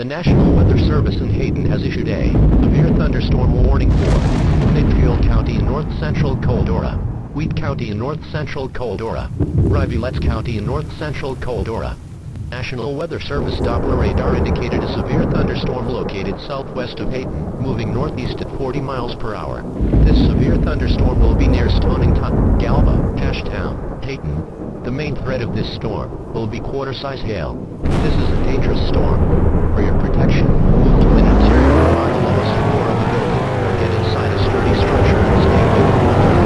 The National Weather Service in Hayden has issued a severe thunderstorm warning for Midfield County, North Central Coldora, Wheat County, North Central Coldora, Rivulets County, North Central Coldora. National Weather Service Doppler radar indicated a severe thunderstorm located southwest of Hayden, moving northeast at 40 miles per hour. This severe thunderstorm will be near Stonington, Galva, Ashtown, Hayden. The main threat of this storm will be quarter-size hail. This is a dangerous storm. For your protection, move to an interior on the lowest floor of the building, or get inside a sturdy structure and stay away from windows.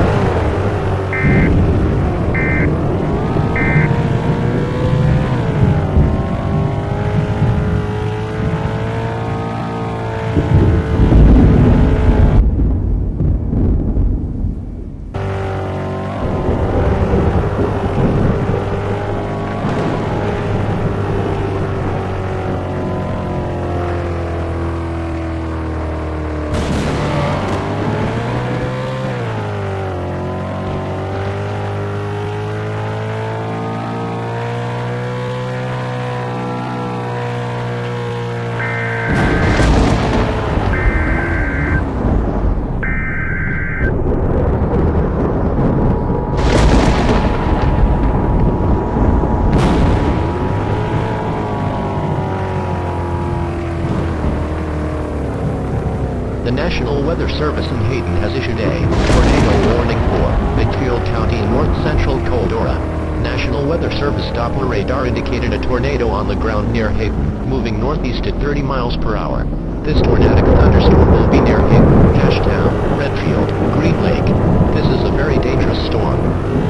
The National Weather Service in Hayden has issued a tornado warning for Midfield County, North Central Coldora. National Weather Service Doppler radar indicated a tornado on the ground near Hayden, moving northeast at 30 miles per hour. This tornadic thunderstorm will be near Hayden, Ashtown, Redfield, Green Lake. This is a very dangerous storm.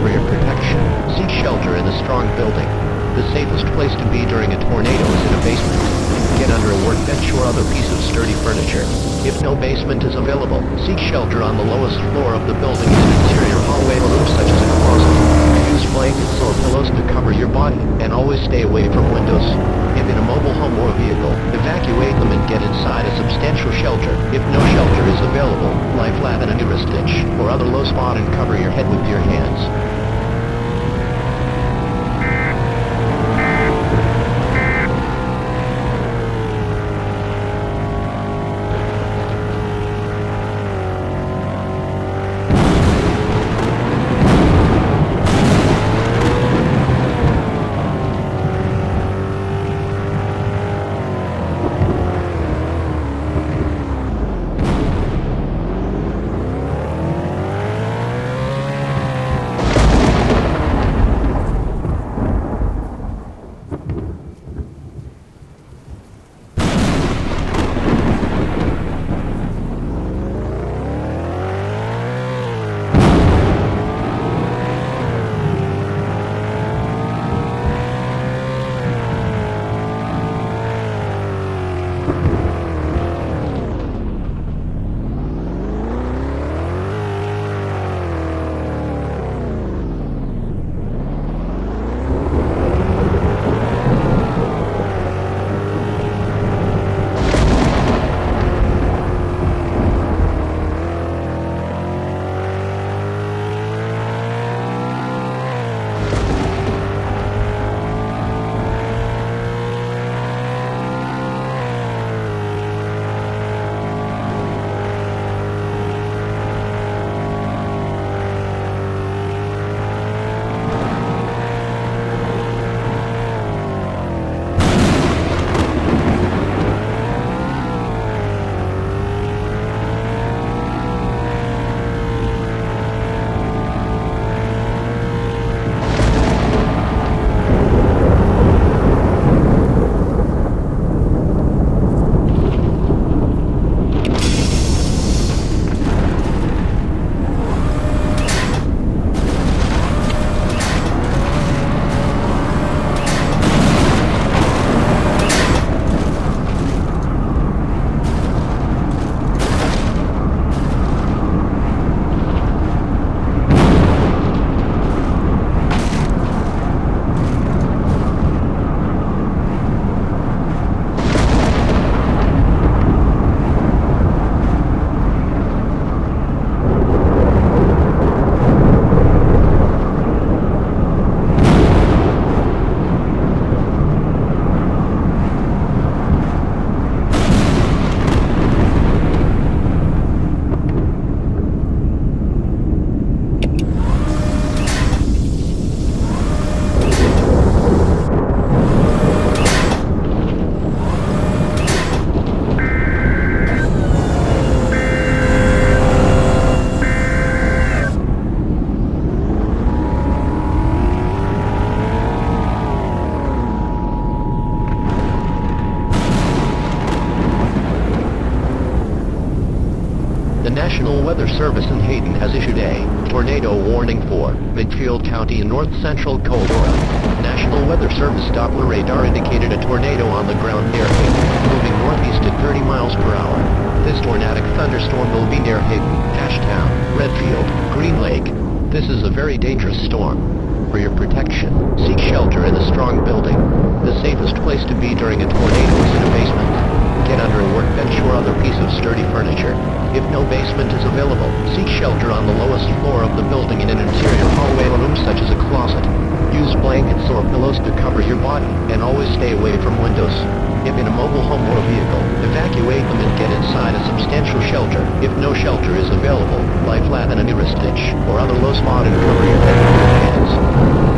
For your protection, seek shelter in a strong building. The safest place to be during a tornado is in a basement. Get under a workbench or other piece of sturdy furniture. If no basement is available, seek shelter on the lowest floor of the building in an interior hallway room such as a closet. Use blankets or pillows to cover your body, and always stay away from windows. If in a mobile home or vehicle, evacuate them and get inside a substantial shelter. If no shelter is available, lie flat in a nearest ditch or other low spot and cover your head with your hands. has issued a tornado warning for Midfield County in north-central Caldera. National Weather Service Doppler radar indicated a tornado on the ground near Hayden, moving northeast at 30 miles per hour. This tornadic thunderstorm will be near Hayden, Ashtown, Redfield, Green Lake. This is a very dangerous storm. For your protection, seek shelter in a strong building. The safest place to be during a tornado is in a basement. Get under a workbench or other piece of sturdy furniture. If no basement is available, seek shelter on the lowest floor of the building in an interior hallway room such as a closet. Use blankets or pillows to cover your body, and always stay away from windows. If in a mobile home or vehicle, evacuate them and get inside a substantial shelter. If no shelter is available, lie flat in a nearest ditch or other low spot and cover your head with your hands.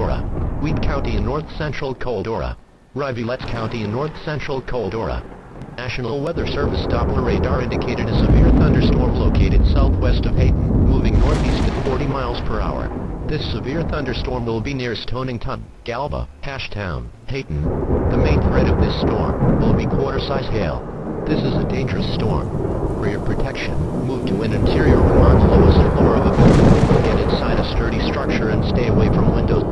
Coldora. Weed County in north-central Coldora. Rivulet County in north-central Coldora. National Weather Service Doppler radar indicated a severe thunderstorm located southwest of Hayden, moving northeast at 40 miles per hour. This severe thunderstorm will be near Stonington, Galva, Ashtown, Hayden. The main threat of this storm will be quarter-size hail. This is a dangerous storm. For your protection, move to an interior room on the lowest floor of a building. Get inside a sturdy structure and stay away from windows.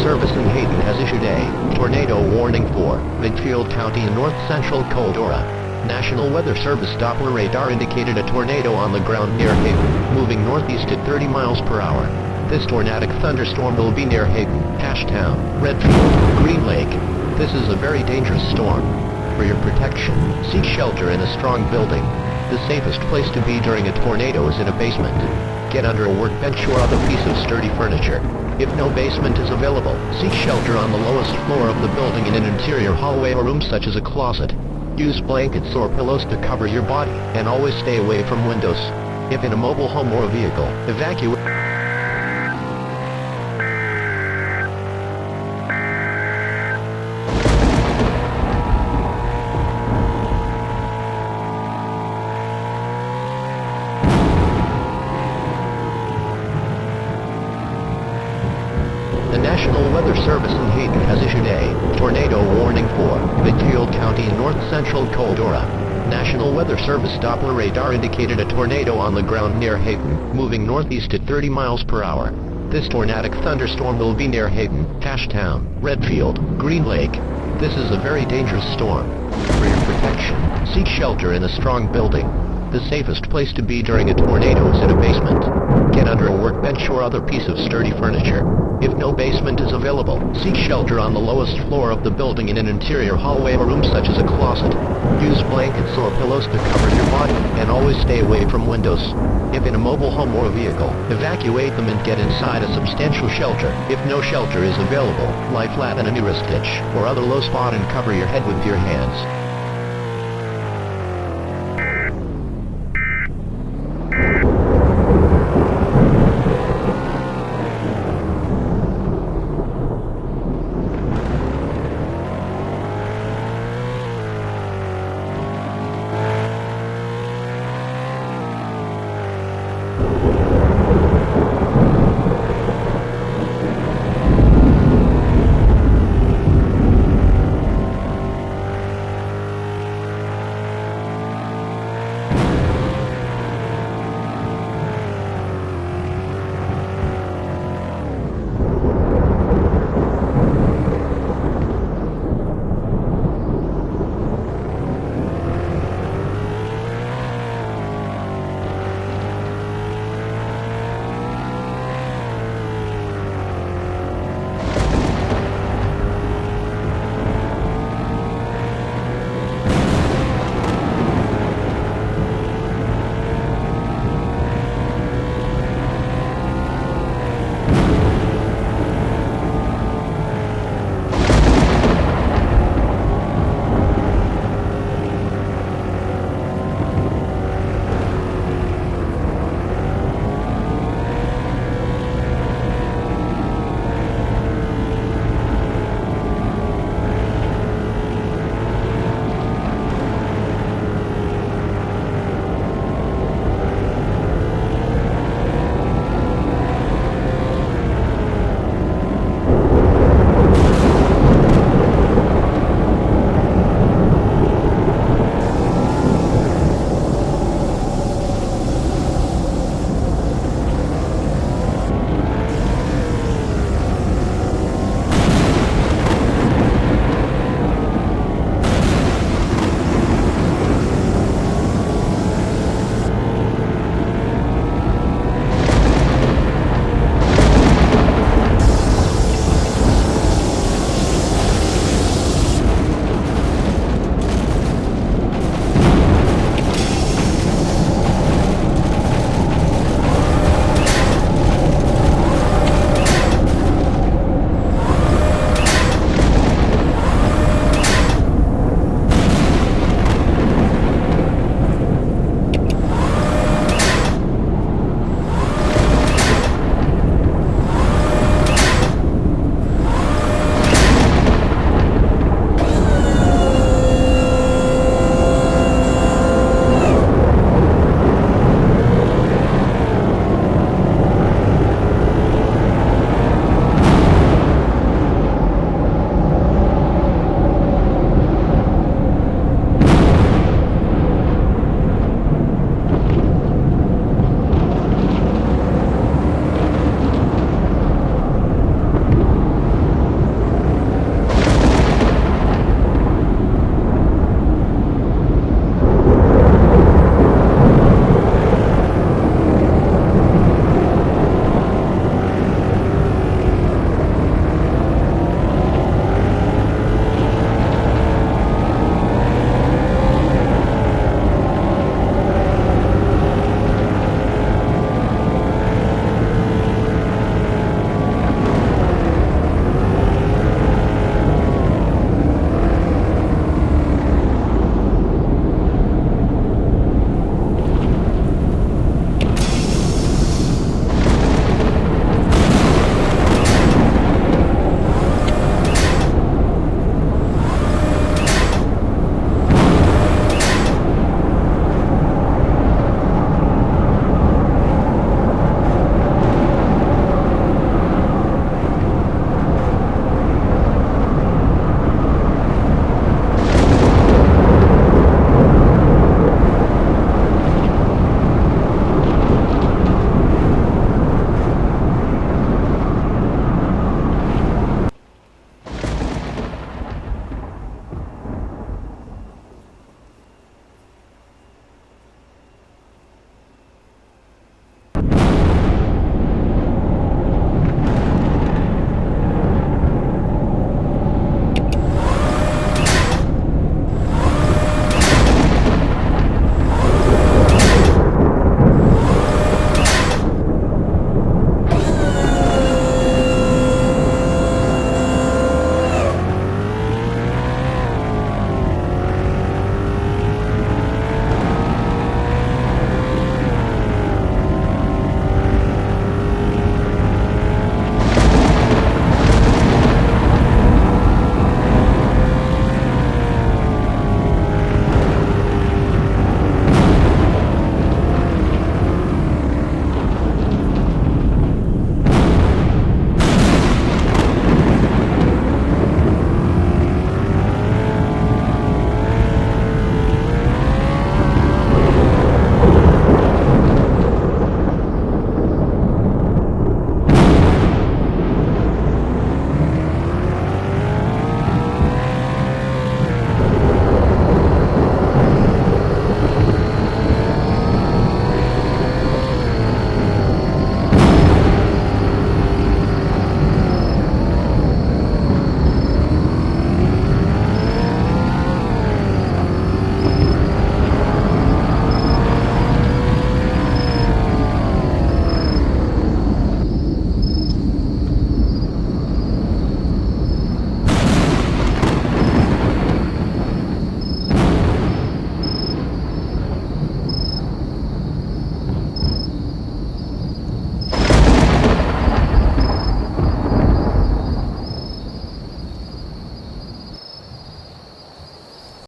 Service in Hayden has issued a tornado warning for Midfield County in north-central Coldora. National Weather Service Doppler radar indicated a tornado on the ground near Hayden, moving northeast at 30 miles per hour. This tornadic thunderstorm will be near Hayden, Ashtown, Redfield, Green Lake. This is a very dangerous storm. For your protection, seek shelter in a strong building. The safest place to be during a tornado is in a basement. Get under a workbench or other piece of sturdy furniture. If no basement is available, seek shelter on the lowest floor of the building in an interior hallway or room such as a closet. Use blankets or pillows to cover your body, and always stay away from windows. If in a mobile home or a vehicle, evacuate. The National Weather Service in Hayden has issued a tornado warning for Midfield County in north-central Coldora. National Weather Service Doppler radar indicated a tornado on the ground near Hayden, moving northeast at 30 miles per hour. This tornadic thunderstorm will be near Hayden, Ashtown, Redfield, Green Lake. This is a very dangerous storm. For your protection, seek shelter in a strong building. The safest place to be during a tornado is in a basement. Get under a workbench or other piece of sturdy furniture. If no basement is available, seek shelter on the lowest floor of the building in an interior hallway or room such as a closet. Use blankets or pillows to cover your body, and always stay away from windows. If in a mobile home or a vehicle, evacuate them and get inside a substantial shelter. If no shelter is available, lie flat in a nearest ditch or other low spot and cover your head with your hands.